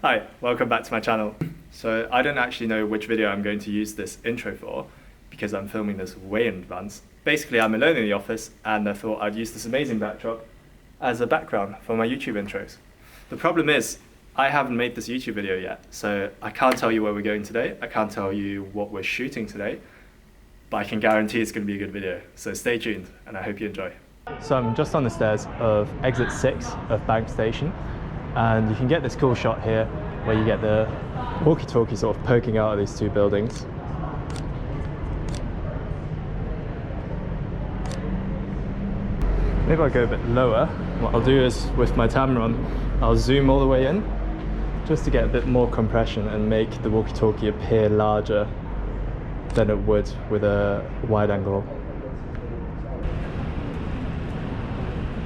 Hi, welcome back to my channel. So I don't actually know which video I'm going to use this intro for because I'm filming this way in advance. Basically, I'm alone in the office and I thought I'd use this amazing backdrop as a background for my YouTube intros. The problem is, I haven't made this YouTube video yet, so I can't tell you where we're going today, I can't tell you what we're shooting today, but I can guarantee it's going to be a good video. So stay tuned and I hope you enjoy. So I'm just on the stairs of exit 6 of Bank Station, and you can get this cool shot here where you get the walkie-talkie sort of poking out of these two buildings. Maybe I'll go a bit lower. What I'll do is, with my Tamron, I'll zoom all the way in just to get a bit more compression and make the walkie-talkie appear larger than it would with a wide angle.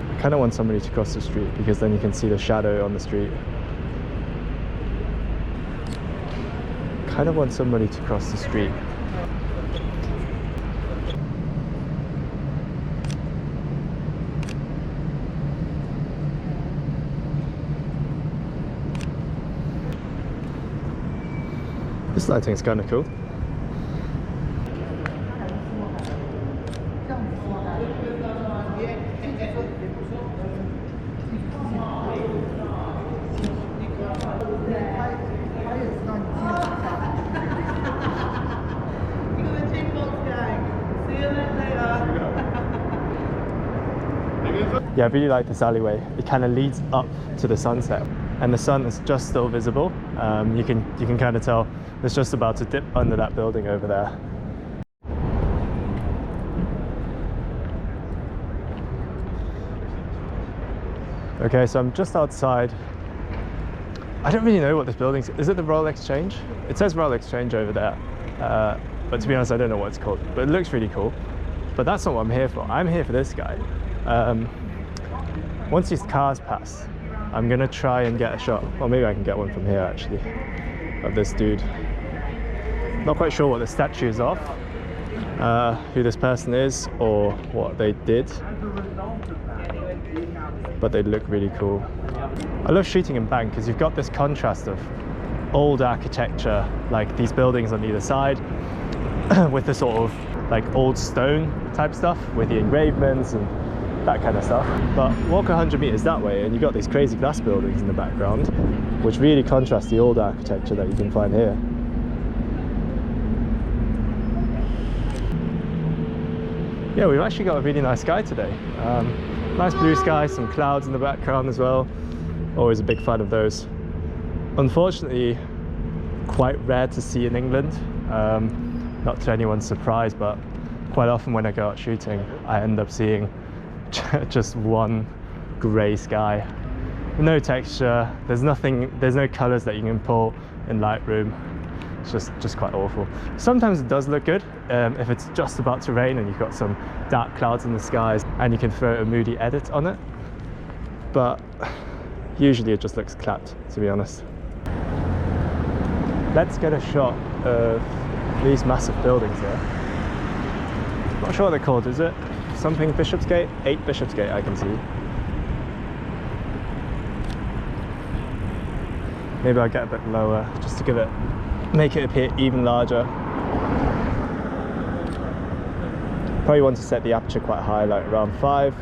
I kind of want somebody to cross the street because then you can see the shadow on the street. Kind of want somebody to cross the street. This lighting is kind of cool. Yeah, I really like this alleyway. It kind of leads up to the sunset, and the sun is just still visible. You can kind of tell it's just about to dip under that building over there. Okay, so I'm just outside. I don't really know what this building is. It the Royal Exchange? It says Royal Exchange over there, but to be honest, I don't know what it's called. But it looks really cool. But that's not what I'm here for. I'm here for this guy. Once these cars pass, I'm gonna try and get a shot. Well, maybe I can get one from here actually, of this dude. Not quite sure what the statue is of, who this person is or what they did, but they look really cool. I love shooting in Bank because you've got this contrast of old architecture, like these buildings on either side, with the sort of like old stone type stuff with the engravements and that kind of stuff. But walk 100 meters that way and you've got these crazy glass buildings in the background, which really contrast the old architecture that you can find here. Yeah, we've actually got a really nice sky today. Nice blue sky, some clouds in the background as well. Always a big fan of those. Unfortunately, quite rare to see in England. Not to anyone's surprise, but quite often when I go out shooting, I end up seeing just one grey sky. No texture, there's no colours that you can pull in Lightroom. It's just quite awful. Sometimes it does look good if it's just about to rain and you've got some dark clouds in the skies and you can throw a moody edit on it. But usually it just looks clapped, to be honest. Let's get a shot of these massive buildings here. Not sure what they're called, is it? Something Bishopsgate? 8 Bishopsgate I can see. Maybe I'll get a bit lower just to make it appear even larger. Probably want to set the aperture quite high, like around 5,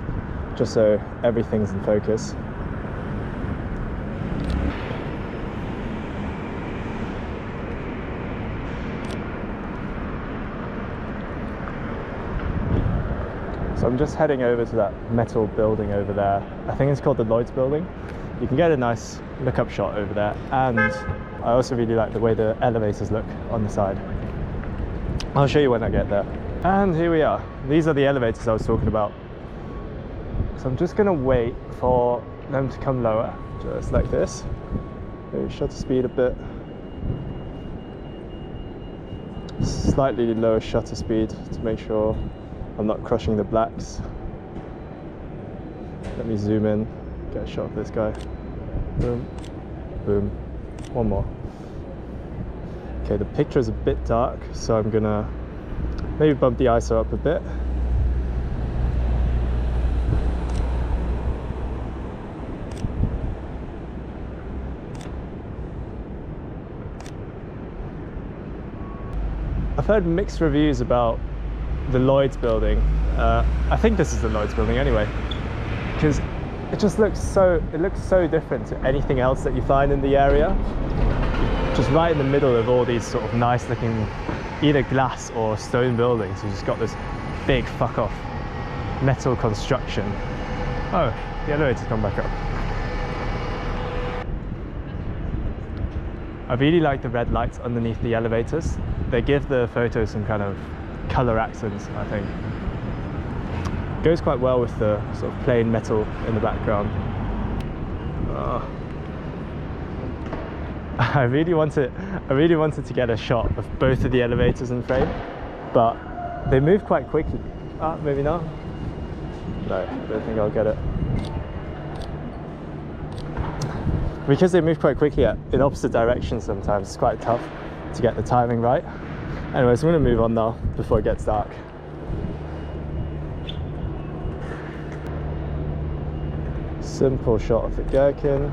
just so everything's in focus. So I'm just heading over to that metal building over there. I think it's called the Lloyd's building. You can get a nice look-up shot over there, and I also really like the way the elevators look on the side. I'll show you when I get there. And here we are. These are the elevators I was talking about. So I'm just gonna wait for them to come lower, just like this. Maybe shutter speed a bit. Slightly lower shutter speed to make sure I'm not crushing the blacks. Let me zoom in, get a shot of this guy. Boom, boom. One more. Okay, the picture is a bit dark, so I'm gonna maybe bump the ISO up a bit. heard mixed reviews about the Lloyd's building. I think this is the Lloyd's building anyway, because it just looks so different to anything else that you find in the area. Just right in the middle of all these sort of nice looking either glass or stone buildings, you just got this big fuck off metal construction. Oh, the elevator's come back up. I really like the red lights underneath the elevators. They give the photo some kind of color accents, I think. Goes quite well with the sort of plain metal in the background. I really wanted to get a shot of both of the elevators in frame, but they move quite quickly. Maybe not. No, I don't think I'll get it. Because they move quite quickly in opposite directions sometimes, it's quite tough to get the timing right. Anyways, I'm going to move on now before it gets dark. Simple shot of the gherkin.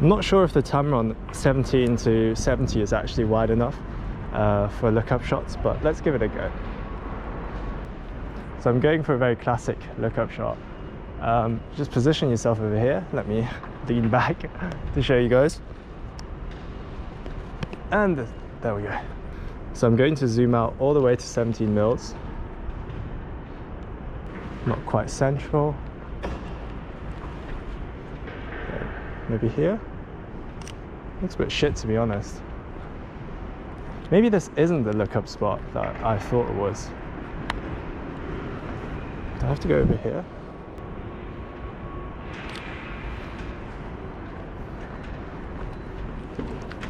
I'm not sure if the Tamron 17-70 is actually wide enough for lookup shots, but let's give it a go. So I'm going for a very classic lookup shot. Just position yourself over here. Let me lean back to show you guys. And there we go. So I'm going to zoom out all the way to 17 mils. Not quite central. Okay, maybe here. Looks a bit shit, to be honest. Maybe this isn't the lookup spot that I thought it was. Do I have to go over here?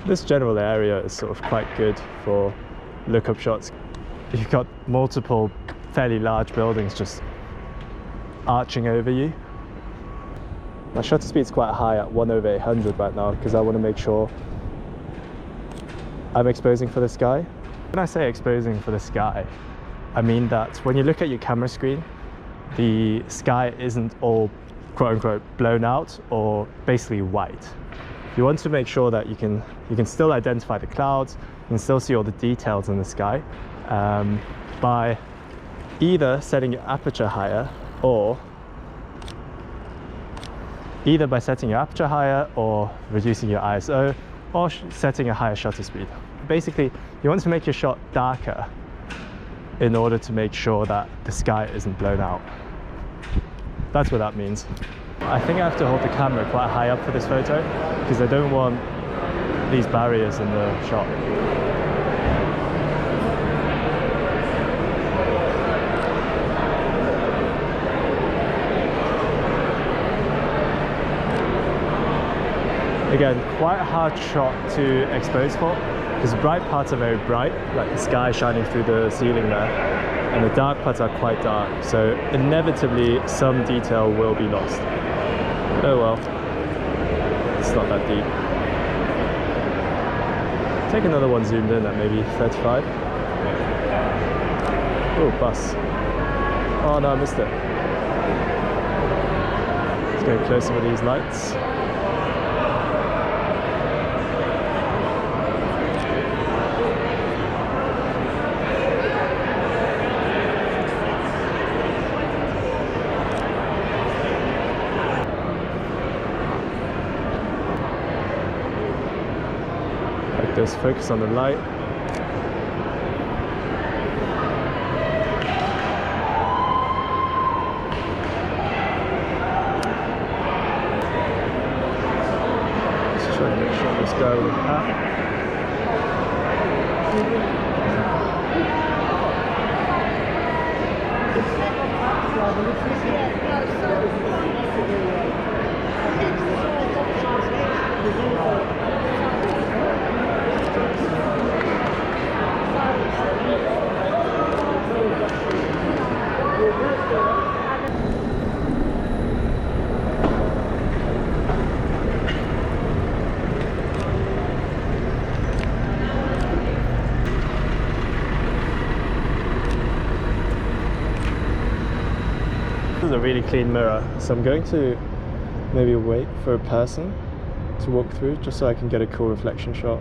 This general area is sort of quite good for lookup shots. You've got multiple fairly large buildings just arching over you. My shutter speed's quite high at 1/800 right now because I want to make sure I'm exposing for the sky. When I say exposing for the sky, I mean that when you look at your camera screen, the sky isn't all quote-unquote blown out or basically white. You want to make sure that you can still identify the clouds, you can still see all the details in the sky by either setting your aperture higher or reducing your ISO or setting a higher shutter speed. Basically, you want to make your shot darker in order to make sure that the sky isn't blown out. That's what that means. I think I have to hold the camera quite high up for this photo because I don't want these barriers in the shot. Again, quite a hard shot to expose for because the bright parts are very bright, like the sky shining through the ceiling there, and the dark parts are quite dark, so inevitably some detail will be lost. Oh well, it's not that deep. Take another one zoomed in at maybe 35. Oh, bus. Oh no, I missed it. Let's go closer with these lights. Just focus on the light. Let's try and make sure this guy with a hat. This is a really clean mirror, so I'm going to maybe wait for a person to walk through just so I can get a cool reflection shot.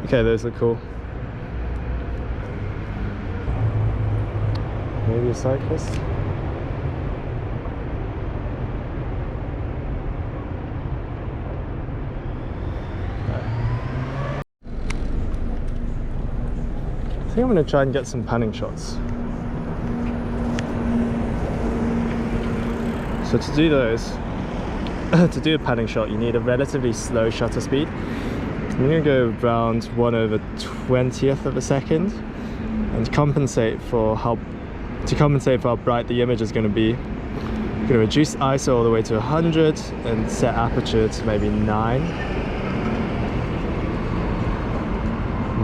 Okay, those look cool. Maybe a cyclist. I think I'm going to try and get some panning shots. So to do those, to do a panning shot, you need a relatively slow shutter speed. I'm going to go around 1/20th of a second, and to compensate for how bright the image is going to be, I'm going to reduce ISO all the way to 100 and set aperture to maybe 9.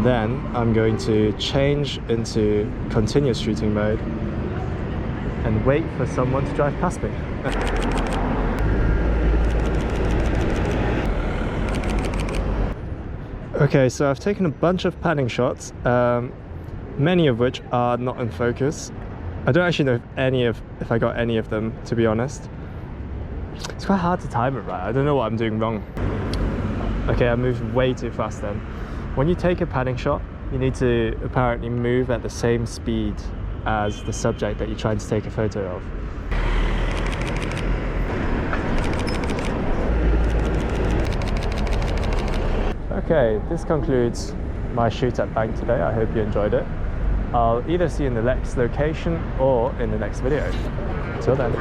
Then I'm going to change into continuous shooting mode and wait for someone to drive past me. Okay, so I've taken a bunch of panning shots, many of which are not in focus. I don't actually know if I got any of them, to be honest. It's quite hard to time it right. I don't know what I'm doing wrong. Okay, I moved way too fast then. When you take a panning shot, you need to apparently move at the same speed as the subject that you're trying to take a photo of. Okay, this concludes my shoot at Bank today. I hope you enjoyed it. I'll either see you in the next location or in the next video. Till then.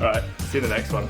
Alright, see you in the next one.